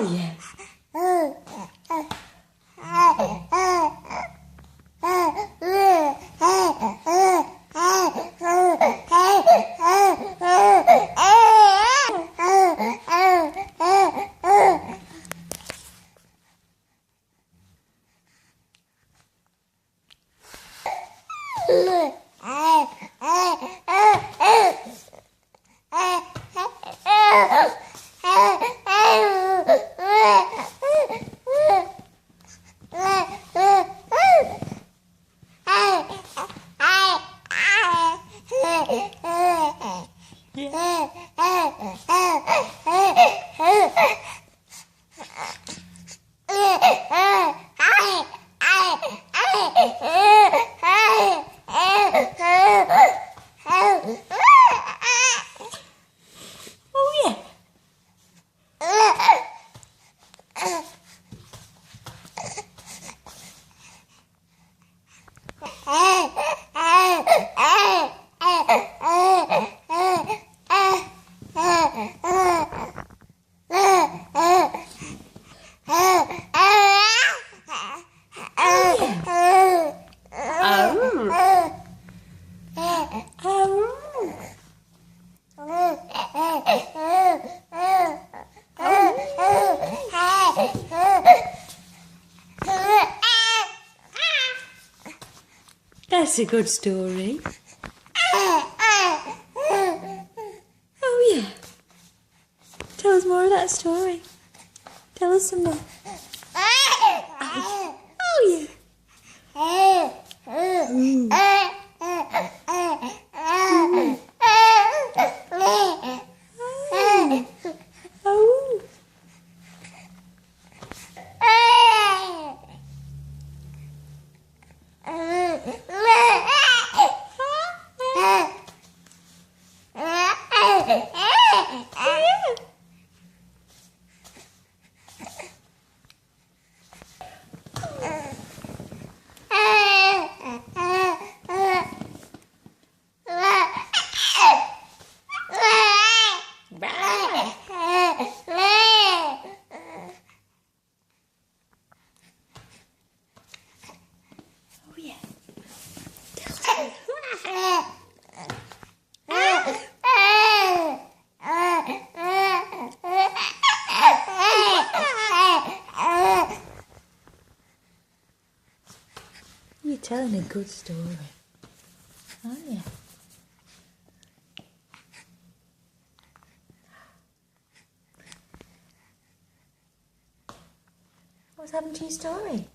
Oh, yeah. Oh, yeah. That's a good story. Oh, yeah. Tell us more of that story. Tell us some more. Oh, yeah. Oh. Oh, yeah. You're telling a good story, aren't you? What's happened to your story?